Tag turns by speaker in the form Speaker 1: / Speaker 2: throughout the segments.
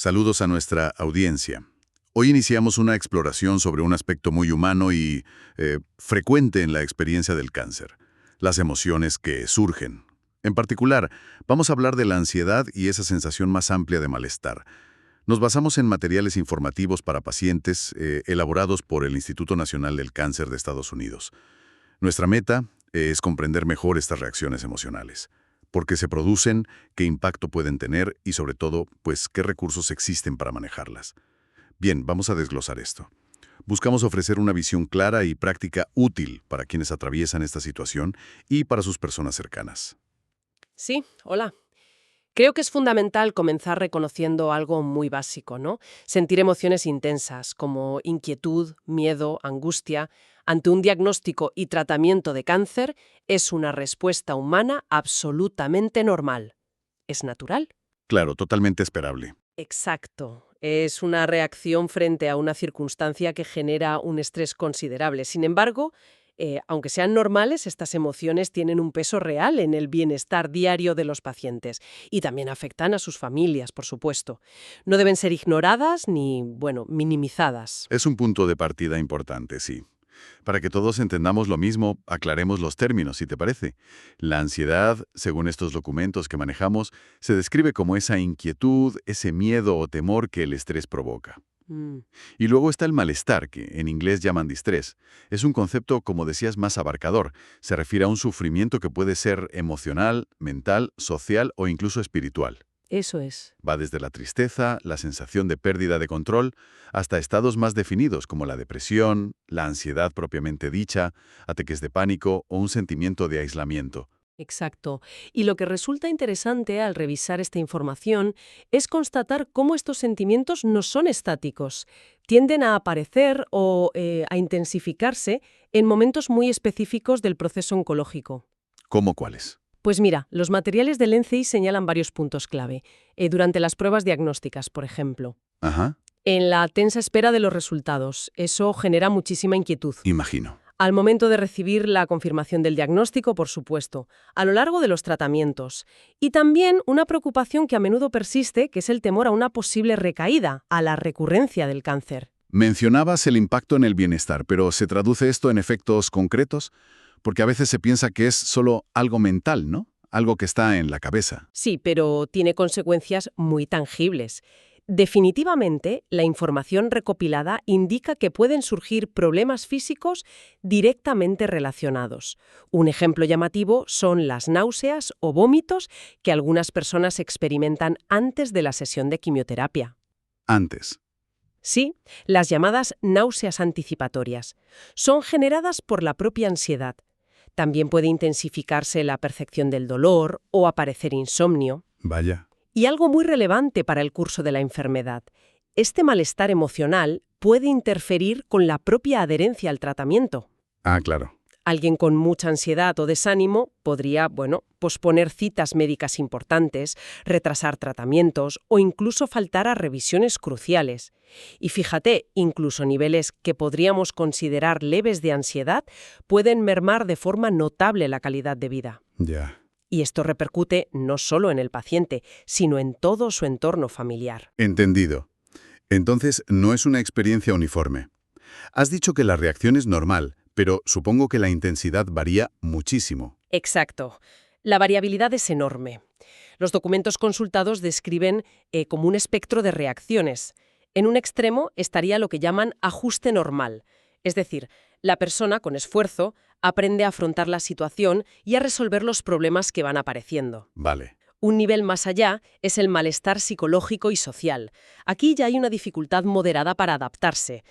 Speaker 1: Saludos a nuestra audiencia. Hoy iniciamos una exploración sobre un aspecto muy humano y frecuente en la experiencia del cáncer, las emociones que surgen. En particular, vamos a hablar de la ansiedad y esa sensación más amplia de malestar. Nos basamos en materiales informativos para pacientes elaborados por el Instituto Nacional del Cáncer de Estados Unidos. Nuestra meta es comprender mejor estas reacciones emocionales. ¿Por qué se producen? ¿Qué impacto pueden tener? Y sobre todo, pues, ¿qué recursos existen para manejarlas? Bien, vamos a desglosar esto. Buscamos ofrecer una visión clara y práctica útil para quienes atraviesan esta situación y para sus personas cercanas.
Speaker 2: Sí, hola. Creo que es fundamental comenzar reconociendo algo muy básico, ¿no? Sentir emociones intensas como inquietud, miedo, angustia ante un diagnóstico y tratamiento de cáncer es una respuesta humana absolutamente normal. ¿Es natural?
Speaker 1: Claro, totalmente esperable.
Speaker 2: Exacto. Es una reacción frente a una circunstancia que genera un estrés considerable. Sin embargo, aunque sean normales, estas emociones tienen un peso real en el bienestar diario de los pacientes y también afectan a sus familias, por supuesto. No deben ser ignoradas ni, bueno, minimizadas.
Speaker 1: Es un punto de partida importante, sí. Para que todos entendamos lo mismo, aclaremos los términos, si te parece. La ansiedad, según estos documentos que manejamos, se describe como esa inquietud, ese miedo o temor que el estrés provoca.
Speaker 2: Mm,
Speaker 1: Y luego está el malestar, que en inglés llaman distrés. Es un concepto, como decías, más abarcador. Se refiere a un sufrimiento que puede ser emocional, mental, social o incluso espiritual.
Speaker 2: eso es.
Speaker 1: Va desde la tristeza, la sensación de pérdida de control, hasta estados más definidos como la depresión, la ansiedad propiamente dicha, ataques de pánico o un sentimiento de aislamiento.
Speaker 2: Exacto. Y lo que resulta interesante al revisar esta información es constatar cómo estos sentimientos no son estáticos. Tienden a aparecer o a intensificarse en momentos muy específicos del proceso oncológico.
Speaker 1: ¿Cómo cuáles?
Speaker 2: Pues mira, los materiales del NCI señalan varios puntos clave. Durante las pruebas diagnósticas, por ejemplo.
Speaker 1: Ajá,
Speaker 2: En la tensa espera de los resultados. Eso genera muchísima inquietud.
Speaker 1: imagino.
Speaker 2: Al momento de recibir la confirmación del diagnóstico, por supuesto, a lo largo de los tratamientos. Y también una preocupación que a menudo persiste, que es el temor a una posible recaída, a la recurrencia del cáncer.
Speaker 1: Mencionabas el impacto en el bienestar, pero ¿se traduce esto en efectos concretos? Porque a veces se piensa que es solo algo mental, ¿no? Algo que está en la cabeza.
Speaker 2: Sí, pero tiene consecuencias muy tangibles. Definitivamente, la información recopilada indica que pueden surgir problemas físicos directamente relacionados. Un ejemplo llamativo son las náuseas o vómitos que algunas personas experimentan antes de la sesión de quimioterapia.
Speaker 1: Antes.
Speaker 2: Sí, las llamadas náuseas anticipatorias son generadas por la propia ansiedad. También puede intensificarse la percepción del dolor o aparecer insomnio.
Speaker 1: Vaya.
Speaker 2: Y algo muy relevante para el curso de la enfermedad. Este malestar emocional puede interferir con la propia adherencia al tratamiento.
Speaker 1: Ah, claro.
Speaker 2: Alguien con mucha ansiedad o desánimo podría, posponer citas médicas importantes, retrasar tratamientos o incluso faltar a revisiones cruciales. Y fíjate, incluso niveles que podríamos considerar leves de ansiedad pueden mermar de forma notable la calidad de vida.
Speaker 1: Ya.
Speaker 2: Y esto repercute no solo en el paciente, sino en todo su entorno familiar.
Speaker 1: Entendido. Entonces, no es una experiencia uniforme. Has dicho que la reacción es normal, pero supongo que la intensidad varía muchísimo.
Speaker 2: Exacto. La variabilidad es enorme. Los documentos consultados describen como un espectro de reacciones. En un extremo estaría lo que llaman ajuste normal, es decir, la persona, con esfuerzo, aprende a afrontar la situación y a resolver los problemas que van apareciendo.
Speaker 1: Vale.
Speaker 2: Un nivel más allá es el malestar psicológico y social. Aquí ya hay una dificultad moderada para adaptarse.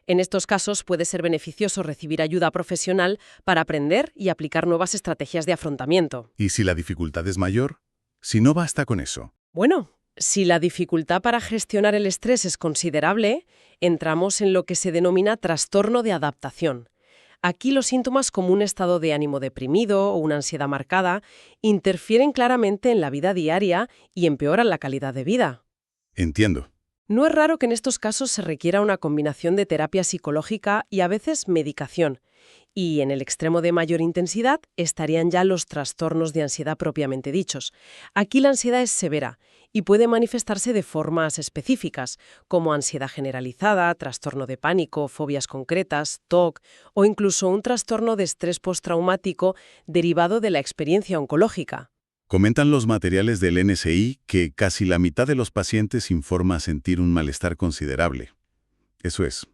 Speaker 2: En estos casos puede ser beneficioso recibir ayuda profesional para aprender y aplicar nuevas estrategias de afrontamiento.
Speaker 1: ¿Y si la dificultad es mayor? Si no basta con eso.
Speaker 2: Bueno, si la dificultad para gestionar el estrés es considerable, entramos en lo que se denomina trastorno de adaptación. Aquí los síntomas como un estado de ánimo deprimido o una ansiedad marcada interfieren claramente en la vida diaria y empeoran la calidad de vida.
Speaker 1: Entiendo.
Speaker 2: No es raro que en estos casos se requiera una combinación de terapia psicológica y a veces medicación. Y en el extremo de mayor intensidad estarían ya los trastornos de ansiedad propiamente dichos. Aquí la ansiedad es severa y puede manifestarse de formas específicas, como ansiedad generalizada, trastorno de pánico, fobias concretas, TOC o incluso un trastorno de estrés postraumático derivado de la experiencia oncológica.
Speaker 1: Comentan los materiales del NSI que casi la mitad de los pacientes informa sentir un malestar considerable. Eso es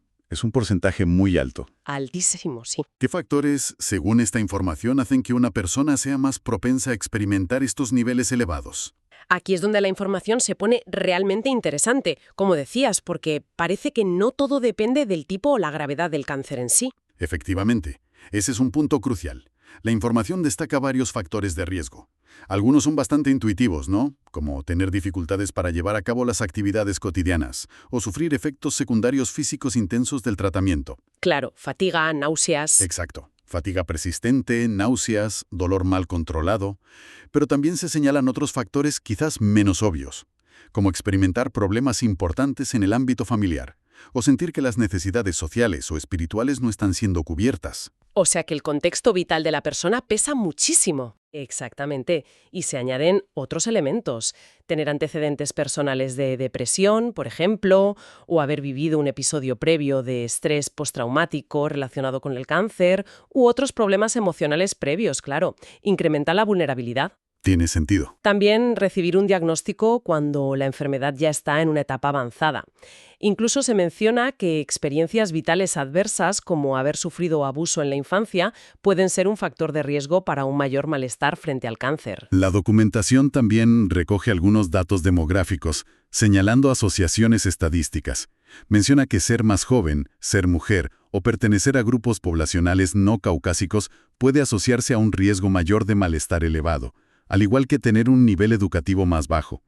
Speaker 1: un porcentaje muy alto.
Speaker 2: Altísimo, sí.
Speaker 3: ¿Qué factores, según esta información, hacen que una persona sea más propensa a experimentar estos niveles elevados?
Speaker 2: Aquí es donde la información se pone realmente interesante, como decías, porque parece que no todo depende del tipo o la gravedad del cáncer en sí.
Speaker 3: Efectivamente, ese es un punto crucial. La información destaca varios factores de riesgo. Algunos son bastante intuitivos, ¿no? Como tener dificultades para llevar a cabo las actividades cotidianas o sufrir efectos secundarios físicos intensos del tratamiento.
Speaker 2: Claro, fatiga, náuseas.
Speaker 3: Exacto. Fatiga persistente, náuseas, dolor mal controlado. Pero también se señalan otros factores quizás menos obvios, como experimentar problemas importantes en el ámbito familiar o sentir que las necesidades sociales o espirituales no están siendo cubiertas.
Speaker 2: O sea que el contexto vital de la persona pesa muchísimo. Exactamente. Y se añaden otros elementos. Tener antecedentes personales de depresión, por ejemplo, o haber vivido un episodio previo de estrés postraumático relacionado con el cáncer, u otros problemas emocionales previos, claro. Incrementa la vulnerabilidad.
Speaker 3: Tiene sentido.
Speaker 2: También recibir un diagnóstico cuando la enfermedad ya está en una etapa avanzada. Incluso se menciona que experiencias vitales adversas, como haber sufrido abuso en la infancia, pueden ser un factor de riesgo para un mayor malestar frente al cáncer.
Speaker 3: La documentación también recoge algunos datos demográficos, señalando asociaciones estadísticas. Menciona que ser más joven, ser mujer o pertenecer a grupos poblacionales no caucásicos puede asociarse a un riesgo mayor de malestar elevado, al igual que tener un nivel educativo más bajo.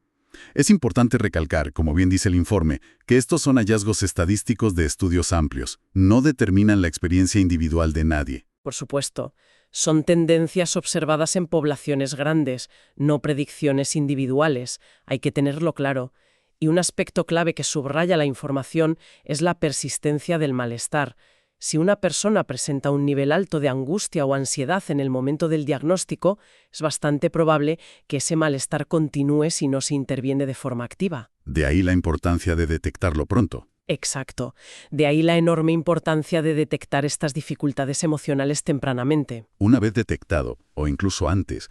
Speaker 3: Es importante recalcar, como bien dice el informe, que estos son hallazgos estadísticos de estudios amplios, no determinan la experiencia individual de nadie.
Speaker 2: Por supuesto, son tendencias observadas en poblaciones grandes, no predicciones individuales, hay que tenerlo claro. Y un aspecto clave que subraya la información es la persistencia del malestar. Si una persona presenta un nivel alto de angustia o ansiedad en el momento del diagnóstico, es bastante probable que ese malestar continúe si no se interviene de forma activa.
Speaker 3: De ahí la importancia de detectarlo pronto.
Speaker 2: Exacto. De ahí la enorme importancia de detectar estas dificultades emocionales tempranamente.
Speaker 3: Una vez detectado, o incluso antes,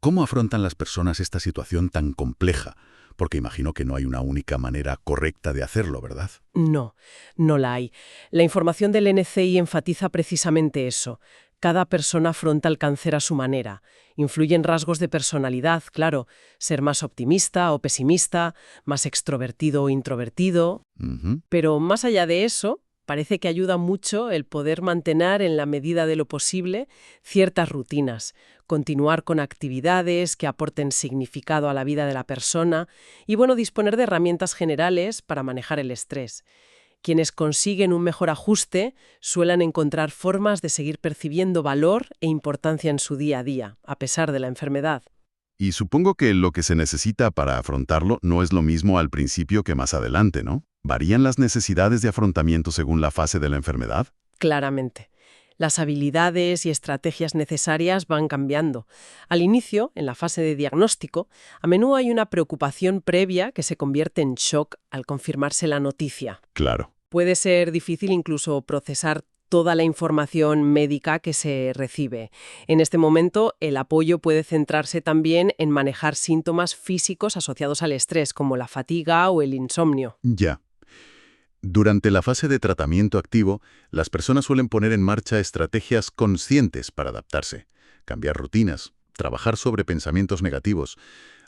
Speaker 3: ¿cómo afrontan las personas esta situación tan compleja? Porque imagino que no hay una única manera correcta de hacerlo, ¿verdad?
Speaker 2: No, no la hay. La información del NCI enfatiza precisamente eso. Cada persona afronta el cáncer a su manera. Influyen rasgos de personalidad, claro, ser más optimista o pesimista, más extrovertido o introvertido. Pero más allá de eso, parece que ayuda mucho el poder mantener, en la medida de lo posible, ciertas rutinas, continuar con actividades que aporten significado a la vida de la persona y, disponer de herramientas generales para manejar el estrés. Quienes consiguen un mejor ajuste suelen encontrar formas de seguir percibiendo valor e importancia en su día a día, a pesar de la enfermedad.
Speaker 1: Y supongo que lo que se necesita para afrontarlo no es lo mismo al principio que más adelante, ¿no? ¿Varían las necesidades de afrontamiento según la fase de la enfermedad?
Speaker 2: Claramente. Las habilidades y estrategias necesarias van cambiando. Al inicio, en la fase de diagnóstico, a menudo hay una preocupación previa que se convierte en shock al confirmarse la noticia.
Speaker 1: Claro.
Speaker 2: Puede ser difícil incluso procesar toda la información médica que se recibe. En este momento, el apoyo puede centrarse también en manejar síntomas físicos asociados al estrés, como la fatiga o el insomnio.
Speaker 1: Ya. Durante la fase de tratamiento activo, las personas suelen poner en marcha estrategias conscientes para adaptarse, cambiar rutinas, trabajar sobre pensamientos negativos.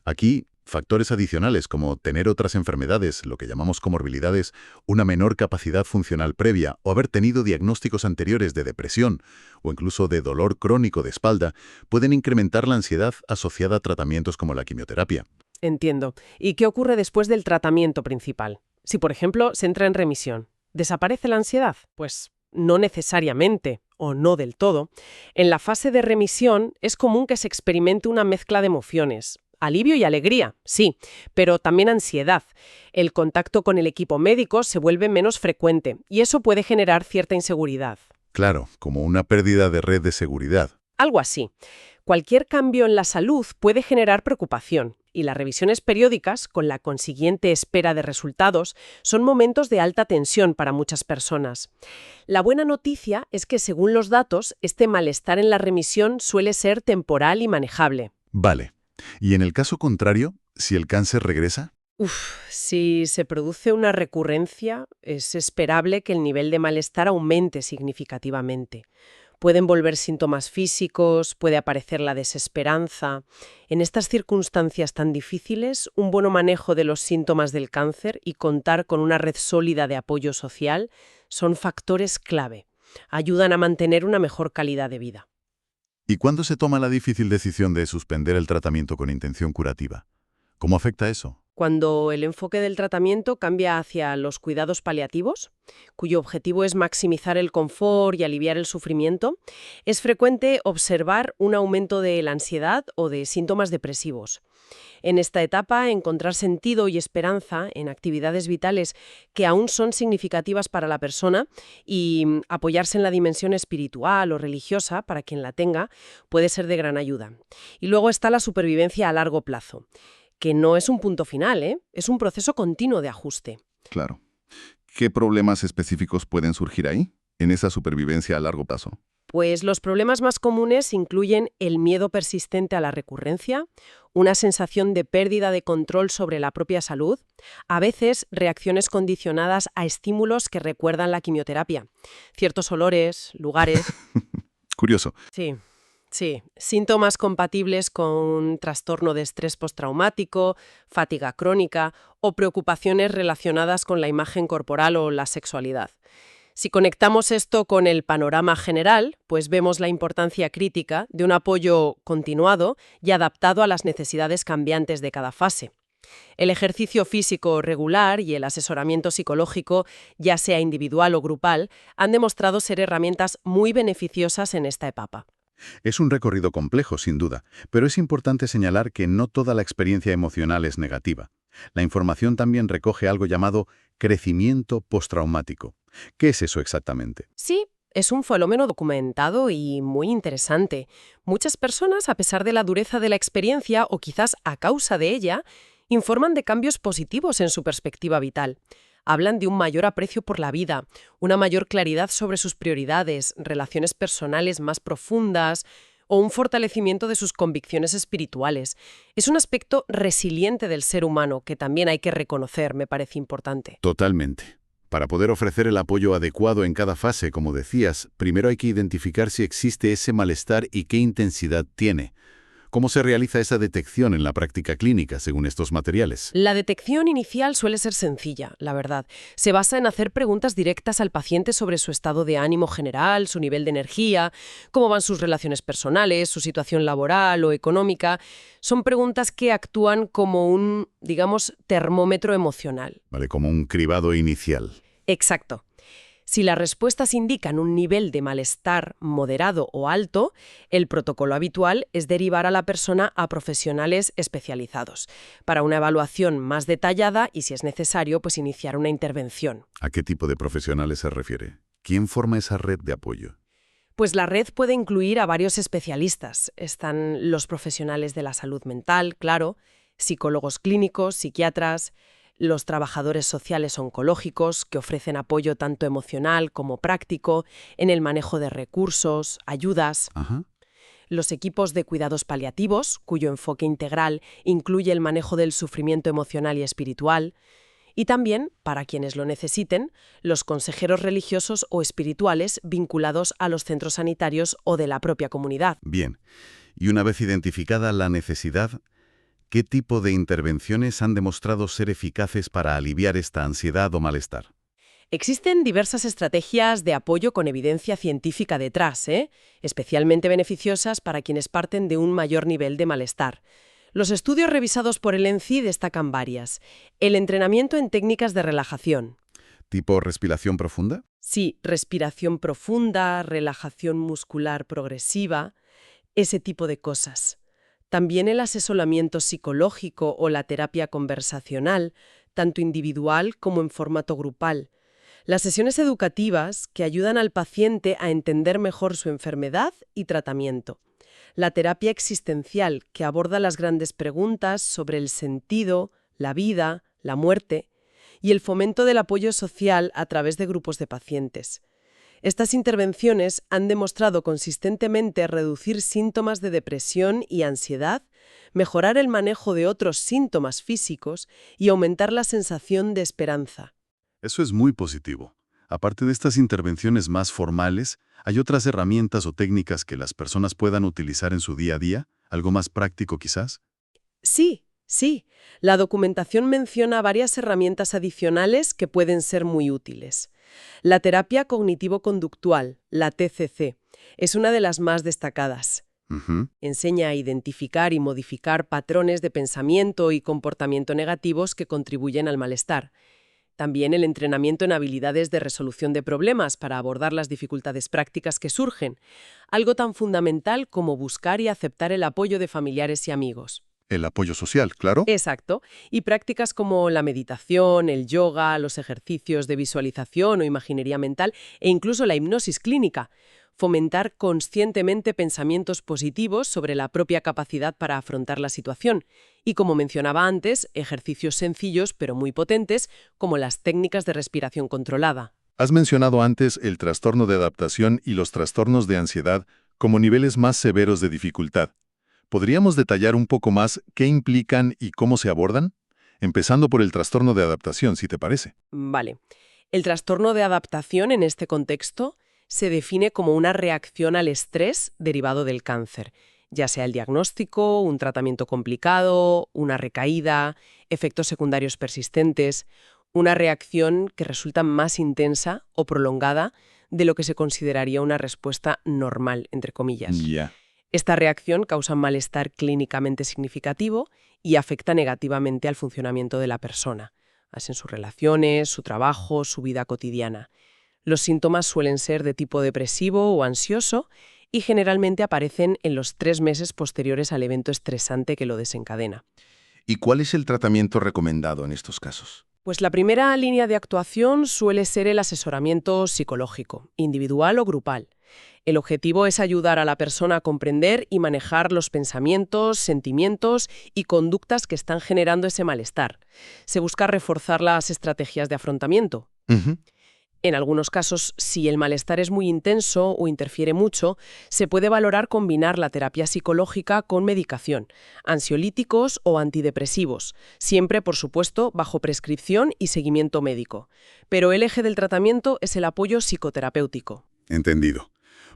Speaker 1: Aquí, factores adicionales como tener otras enfermedades, lo que llamamos comorbilidades, una menor capacidad funcional previa o haber tenido diagnósticos anteriores de depresión o incluso de dolor crónico de espalda, pueden incrementar la ansiedad asociada a tratamientos como la quimioterapia.
Speaker 2: Entiendo. ¿Y qué ocurre después del tratamiento principal? Si, por ejemplo, se entra en remisión, ¿desaparece la ansiedad? Pues no necesariamente, o no del todo. En la fase de remisión es común que se experimente una mezcla de emociones. Alivio y alegría, sí, pero también ansiedad. El contacto con el equipo médico se vuelve menos frecuente y eso puede generar cierta inseguridad.
Speaker 1: Claro, como una pérdida de red de seguridad.
Speaker 2: Algo así. Cualquier cambio en la salud puede generar preocupación Y las revisiones periódicas, con la consiguiente espera de resultados, son momentos de alta tensión para muchas personas. La buena noticia es que, según los datos, este malestar en la remisión suele ser temporal y manejable.
Speaker 1: Vale. ¿Y en el caso contrario, si el cáncer regresa?
Speaker 2: Si se produce una recurrencia, es esperable que el nivel de malestar aumente significativamente. Pueden volver síntomas físicos, puede aparecer la desesperanza. En estas circunstancias tan difíciles, un buen manejo de los síntomas del cáncer y contar con una red sólida de apoyo social son factores clave. Ayudan a mantener una mejor calidad de vida.
Speaker 1: ¿Y cuándo se toma la difícil decisión de suspender el tratamiento con intención curativa? ¿Cómo afecta eso?
Speaker 2: Cuando el enfoque del tratamiento cambia hacia los cuidados paliativos, cuyo objetivo es maximizar el confort y aliviar el sufrimiento, es frecuente observar un aumento de la ansiedad o de síntomas depresivos. En esta etapa, encontrar sentido y esperanza en actividades vitales que aún son significativas para la persona y apoyarse en la dimensión espiritual o religiosa, para quien la tenga, puede ser de gran ayuda. Y luego está la supervivencia a largo plazo, que no es un punto final, es un proceso continuo de ajuste.
Speaker 4: Claro. ¿Qué problemas específicos pueden surgir ahí, en esa supervivencia a largo plazo?
Speaker 2: Pues los problemas más comunes incluyen el miedo persistente a la recurrencia, una sensación de pérdida de control sobre la propia salud, a veces reacciones condicionadas a estímulos que recuerdan la quimioterapia, ciertos olores, lugares.
Speaker 4: Curioso.
Speaker 2: Sí, síntomas compatibles con trastorno de estrés postraumático, fatiga crónica o preocupaciones relacionadas con la imagen corporal o la sexualidad. Si conectamos esto con el panorama general, pues vemos la importancia crítica de un apoyo continuado y adaptado a las necesidades cambiantes de cada fase. El ejercicio físico regular y el asesoramiento psicológico, ya sea individual o grupal, han demostrado ser herramientas muy beneficiosas en esta etapa.
Speaker 1: Es un recorrido complejo, sin duda, pero es importante señalar que no toda la experiencia emocional es negativa. La información también recoge algo llamado crecimiento postraumático. ¿Qué es eso exactamente?
Speaker 2: Sí, es un fenómeno documentado y muy interesante. Muchas personas, a pesar de la dureza de la experiencia o quizás a causa de ella, informan de cambios positivos en su perspectiva vital. Hablan de un mayor aprecio por la vida, una mayor claridad sobre sus prioridades, relaciones personales más profundas o un fortalecimiento de sus convicciones espirituales. Es un aspecto resiliente del ser humano que también hay que reconocer, me parece importante.
Speaker 1: Totalmente. Para poder ofrecer el apoyo adecuado en cada fase, como decías, primero hay que identificar si existe ese malestar y qué intensidad tiene. ¿Cómo se realiza esa detección en la práctica clínica, según estos materiales?
Speaker 2: La detección inicial suele ser sencilla, la verdad. Se basa en hacer preguntas directas al paciente sobre su estado de ánimo general, su nivel de energía, cómo van sus relaciones personales, su situación laboral o económica. Son preguntas que actúan como un, digamos, termómetro emocional.
Speaker 1: Vale, como un cribado inicial.
Speaker 2: Exacto. Si las respuestas indican un nivel de malestar moderado o alto, el protocolo habitual es derivar a la persona a profesionales especializados para una evaluación más detallada y, si es necesario, pues iniciar una intervención.
Speaker 1: ¿A qué tipo de profesionales se refiere? ¿Quién forma esa red de apoyo?
Speaker 2: Pues la red puede incluir a varios especialistas. Están los profesionales de la salud mental, claro, psicólogos clínicos, psiquiatras, los trabajadores sociales oncológicos, que ofrecen apoyo tanto emocional como práctico en el manejo de recursos, ayudas.
Speaker 1: Ajá.
Speaker 2: Los equipos de cuidados paliativos, cuyo enfoque integral incluye el manejo del sufrimiento emocional y espiritual. Y también, para quienes lo necesiten, los consejeros religiosos o espirituales vinculados a los centros sanitarios o de la propia comunidad.
Speaker 1: Bien. Y una vez identificada la necesidad, ¿qué tipo de intervenciones han demostrado ser eficaces para aliviar esta ansiedad o malestar?
Speaker 2: Existen diversas estrategias de apoyo con evidencia científica detrás, especialmente beneficiosas para quienes parten de un mayor nivel de malestar. Los estudios revisados por el ENCI destacan varias. El entrenamiento en técnicas de relajación.
Speaker 1: ¿Tipo respiración profunda?
Speaker 2: Sí, respiración profunda, relajación muscular progresiva, ese tipo de cosas. También el asesoramiento psicológico o la terapia conversacional, tanto individual como en formato grupal. Las sesiones educativas que ayudan al paciente a entender mejor su enfermedad y tratamiento. la terapia existencial, que aborda las grandes preguntas sobre el sentido, la vida, la muerte, y el fomento del apoyo social a través de grupos de pacientes. Estas intervenciones han demostrado consistentemente reducir síntomas de depresión y ansiedad, mejorar el manejo de otros síntomas físicos y aumentar la sensación de esperanza.
Speaker 1: Eso es muy positivo. Aparte de estas intervenciones más formales, ¿hay otras herramientas o técnicas que las personas puedan utilizar en su día a día? ¿Algo más práctico quizás?
Speaker 2: Sí. La documentación menciona varias herramientas adicionales que pueden ser muy útiles. La terapia cognitivo-conductual, la TCC, es una de las más destacadas. Enseña a identificar y modificar patrones de pensamiento y comportamiento negativos que contribuyen al malestar. También el entrenamiento en habilidades de resolución de problemas para abordar las dificultades prácticas que surgen, algo tan fundamental como buscar y aceptar el apoyo de familiares y amigos.
Speaker 1: El apoyo social, claro.
Speaker 2: Exacto. Y prácticas como la meditación, el yoga, los ejercicios de visualización o imaginería mental e incluso la hipnosis clínica. Fomentar conscientemente pensamientos positivos sobre la propia capacidad para afrontar la situación. Y como mencionaba antes, ejercicios sencillos pero muy potentes como las técnicas de respiración controlada.
Speaker 4: Has mencionado antes el trastorno de adaptación y los trastornos de ansiedad como niveles más severos de dificultad. ¿Podríamos detallar un poco más qué implican y cómo se abordan? Empezando por el trastorno de adaptación, si te parece.
Speaker 2: Vale. El trastorno de adaptación en este contexto se define como una reacción al estrés derivado del cáncer, ya sea el diagnóstico, un tratamiento complicado, una recaída, efectos secundarios persistentes, una reacción que resulta más intensa o prolongada de lo que se consideraría una respuesta normal, entre comillas.
Speaker 4: Ya.
Speaker 2: Esta reacción causa malestar clínicamente significativo y afecta negativamente al funcionamiento de la persona, así en sus relaciones, su trabajo, su vida cotidiana. Los síntomas suelen ser de tipo depresivo o ansioso y generalmente aparecen en los 3 meses posteriores al evento estresante que lo desencadena.
Speaker 4: ¿Y cuál es el tratamiento recomendado en estos casos?
Speaker 2: Pues la primera línea de actuación suele ser el asesoramiento psicológico, individual o grupal. El objetivo es ayudar a la persona a comprender y manejar los pensamientos, sentimientos y conductas que están generando ese malestar. Se busca reforzar las estrategias de afrontamiento. En algunos casos, si el malestar es muy intenso o interfiere mucho, se puede valorar combinar la terapia psicológica con medicación, ansiolíticos o antidepresivos, siempre, por supuesto, bajo prescripción y seguimiento médico. Pero el eje del tratamiento es el apoyo psicoterapéutico.
Speaker 3: Entendido.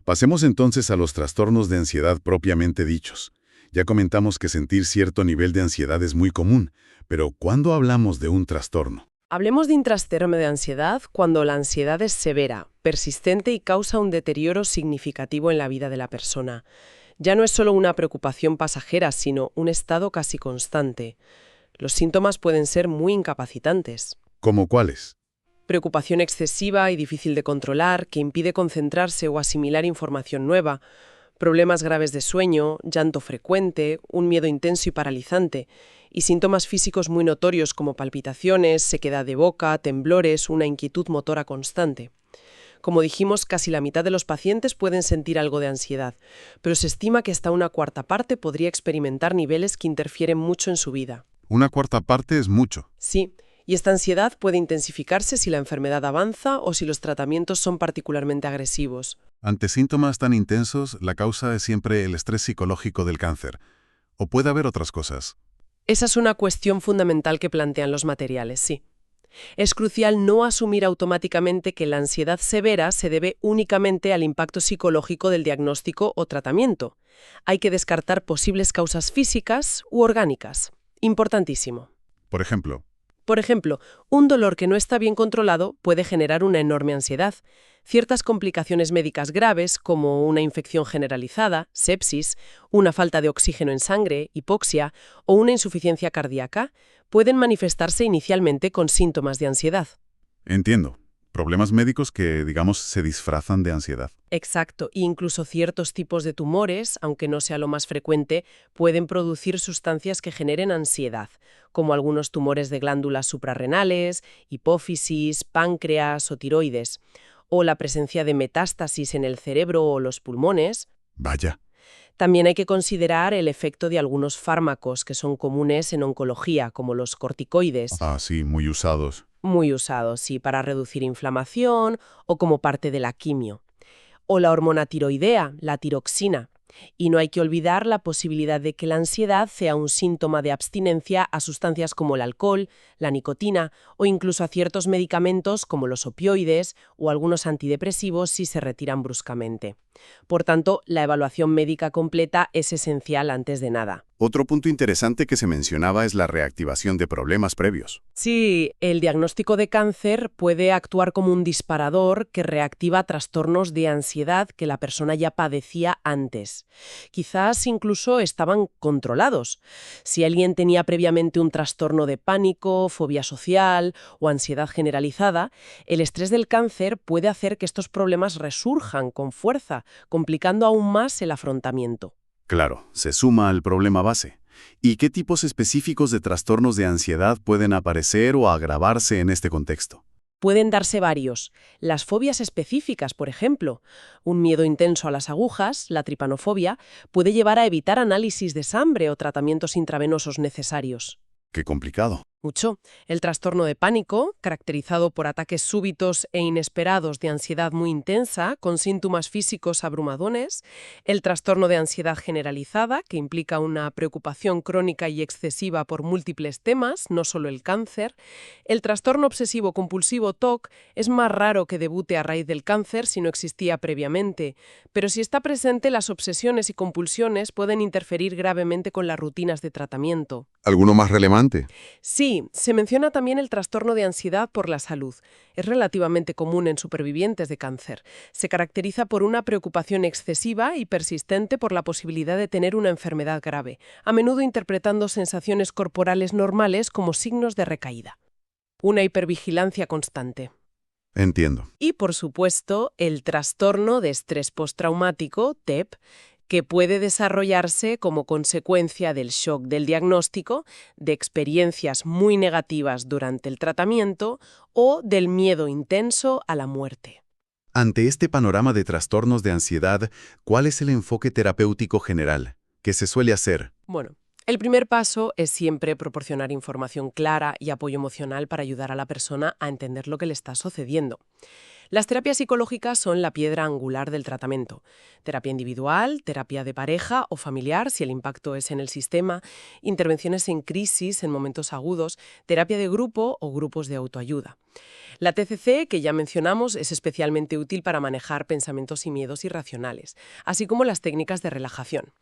Speaker 3: Pasemos entonces a los trastornos de ansiedad propiamente dichos. Ya comentamos que sentir cierto nivel de ansiedad es muy común, pero ¿cuándo hablamos de un trastorno?
Speaker 2: Hablemos de intrastorno de ansiedad cuando la ansiedad es severa, persistente y causa un deterioro significativo en la vida de la persona. Ya no es solo una preocupación pasajera, sino un estado casi constante. Los síntomas pueden ser muy incapacitantes.
Speaker 3: ¿Cómo cuáles?
Speaker 2: Preocupación excesiva y difícil de controlar, que impide concentrarse o asimilar información nueva, problemas graves de sueño, llanto frecuente, un miedo intenso y paralizante, y síntomas físicos muy notorios como palpitaciones, sequedad de boca, temblores, una inquietud motora constante. Como dijimos, casi la mitad de los pacientes pueden sentir algo de ansiedad, pero se estima que hasta una cuarta parte podría experimentar niveles que interfieren mucho en su vida.
Speaker 3: Una cuarta parte es mucho.
Speaker 2: Sí. Y esta ansiedad puede intensificarse si la enfermedad avanza o si los tratamientos son particularmente agresivos.
Speaker 3: Ante síntomas tan intensos, la causa es siempre el estrés psicológico del cáncer. ¿O puede haber otras cosas?
Speaker 2: Esa es una cuestión fundamental que plantean los materiales, sí. Es crucial no asumir automáticamente que la ansiedad severa se debe únicamente al impacto psicológico del diagnóstico o tratamiento. Hay que descartar posibles causas físicas u orgánicas. Importantísimo.
Speaker 3: Por ejemplo,
Speaker 2: un dolor que no está bien controlado puede generar una enorme ansiedad. Ciertas complicaciones médicas graves, como una infección generalizada, sepsis, una falta de oxígeno en sangre, hipoxia o una insuficiencia cardíaca, pueden manifestarse inicialmente con síntomas de ansiedad.
Speaker 3: entiendo. Problemas médicos que, digamos, se disfrazan de ansiedad.
Speaker 2: Exacto, e incluso ciertos tipos de tumores, aunque no sea lo más frecuente, pueden producir sustancias que generen ansiedad, como algunos tumores de glándulas suprarrenales, hipófisis, páncreas o tiroides, o la presencia de metástasis en el cerebro o los pulmones.
Speaker 3: Vaya.
Speaker 2: También hay que considerar el efecto de algunos fármacos que son comunes en oncología, como los corticoides,
Speaker 3: Ah, sí, muy usados.
Speaker 2: muy usados, sí, para reducir inflamación o como parte de la quimio. O la hormona tiroidea, la tiroxina. Y no hay que olvidar la posibilidad de que la ansiedad sea un síntoma de abstinencia a sustancias como el alcohol, la nicotina o incluso a ciertos medicamentos como los opioides o algunos antidepresivos si se retiran bruscamente. Por tanto, la evaluación médica completa es esencial antes de nada.
Speaker 1: Otro punto interesante que se mencionaba es la reactivación de problemas previos.
Speaker 2: Sí, el diagnóstico de cáncer puede actuar como un disparador que reactiva trastornos de ansiedad que la persona ya padecía antes. Quizás incluso estaban controlados. Si alguien tenía previamente un trastorno de pánico, fobia social o ansiedad generalizada, el estrés del cáncer puede hacer que estos problemas resurjan con fuerza, complicando aún más el afrontamiento.
Speaker 1: Claro, se suma al problema base. ¿Y qué tipos específicos de trastornos de ansiedad pueden aparecer o agravarse en este contexto?
Speaker 2: Pueden darse varios. Las fobias específicas, por ejemplo. Un miedo intenso a las agujas, la tripanofobia, puede llevar a evitar análisis de sangre o tratamientos intravenosos necesarios.
Speaker 1: Qué complicado.
Speaker 2: Mucho. El trastorno de pánico, caracterizado por ataques súbitos e inesperados de ansiedad muy intensa, con síntomas físicos abrumadores. El trastorno de ansiedad generalizada, que implica una preocupación crónica y excesiva por múltiples temas, no solo el cáncer. El trastorno obsesivo-compulsivo TOC es más raro que debute a raíz del cáncer si no existía previamente, pero si está presente, las obsesiones y compulsiones pueden interferir gravemente con las rutinas de tratamiento.
Speaker 1: ¿Alguno más relevante?
Speaker 2: Sí, se menciona también el trastorno de ansiedad por la salud. Es relativamente común en supervivientes de cáncer. Se caracteriza por una preocupación excesiva y persistente por la posibilidad de tener una enfermedad grave, a menudo interpretando sensaciones corporales normales como signos de recaída. Una hipervigilancia constante.
Speaker 1: Entiendo.
Speaker 2: Y, por supuesto, el trastorno de estrés postraumático, TEP, que puede desarrollarse como consecuencia del shock del diagnóstico, de experiencias muy negativas durante el tratamiento o del miedo intenso a la muerte.
Speaker 1: Ante este panorama de trastornos de ansiedad, ¿cuál es el enfoque terapéutico general? ¿Qué se suele hacer?
Speaker 2: Bueno, el primer paso es siempre proporcionar información clara y apoyo emocional para ayudar a la persona a entender lo que le está sucediendo. Las terapias psicológicas son la piedra angular del tratamiento. Terapia individual, terapia de pareja o familiar, si el impacto es en el sistema, intervenciones en crisis en momentos agudos, terapia de grupo o grupos de autoayuda. La TCC, que ya mencionamos, es especialmente útil para manejar pensamientos y miedos irracionales, así como las técnicas de relajación.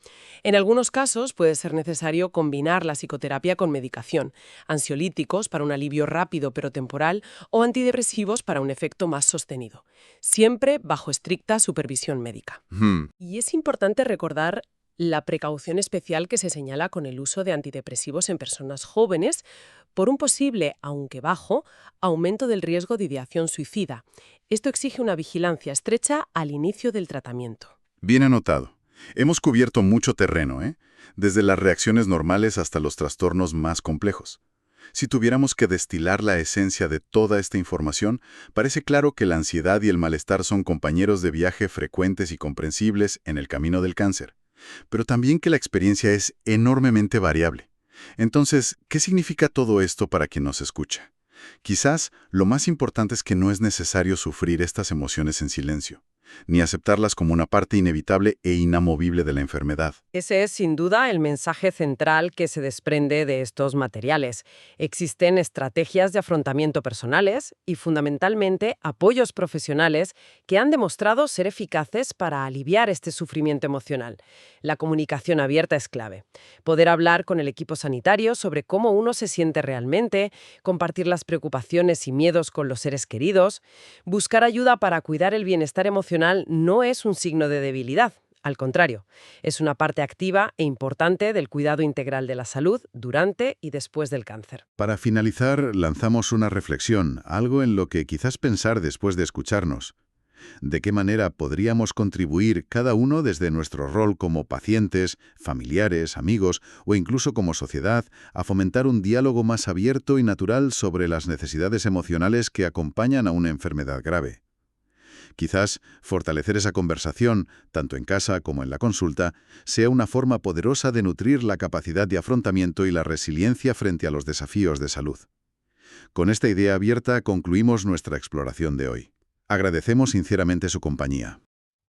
Speaker 2: En algunos casos puede ser necesario combinar la psicoterapia con medicación, ansiolíticos para un alivio rápido pero temporal o antidepresivos para un efecto más sostenido, siempre bajo estricta supervisión médica. Y es importante recordar la precaución especial que se señala con el uso de antidepresivos en personas jóvenes por un posible, aunque bajo, aumento del riesgo de ideación suicida. Esto exige una vigilancia estrecha al inicio del tratamiento.
Speaker 1: Bien anotado. Hemos cubierto mucho terreno, ¿eh? Desde las reacciones normales hasta los trastornos más complejos. Si tuviéramos que destilar la esencia de toda esta información, parece claro que la ansiedad y el malestar son compañeros de viaje frecuentes y comprensibles en el camino del cáncer, pero también que la experiencia es enormemente variable. Entonces, ¿qué significa todo esto para quien nos escucha? Quizás lo más importante es que no es necesario sufrir estas emociones en silencio, ni aceptarlas como una parte inevitable e inamovible de la enfermedad.
Speaker 5: Ese es sin duda el mensaje central que se desprende de estos materiales. Existen estrategias de afrontamiento personales y fundamentalmente apoyos profesionales que han demostrado ser eficaces para aliviar este sufrimiento emocional. La comunicación abierta es clave. Poder hablar con el equipo sanitario sobre cómo uno se siente realmente, compartir las preocupaciones y miedos con los seres queridos, buscar ayuda para cuidar el bienestar emocional no es un signo de debilidad. Al contrario, es una parte activa e importante del cuidado integral de la salud durante y después del cáncer.
Speaker 1: Para finalizar, lanzamos una reflexión, algo en lo que quizás pensar después de escucharnos. ¿De qué manera podríamos contribuir cada uno desde nuestro rol como pacientes, familiares, amigos o incluso como sociedad a fomentar un diálogo más abierto y natural sobre las necesidades emocionales que acompañan a una enfermedad grave? Quizás fortalecer esa conversación, tanto en casa como en la consulta, sea una forma poderosa de nutrir la capacidad de afrontamiento y la resiliencia frente a los desafíos de salud. Con esta idea abierta concluimos nuestra exploración de hoy. Agradecemos sinceramente su compañía.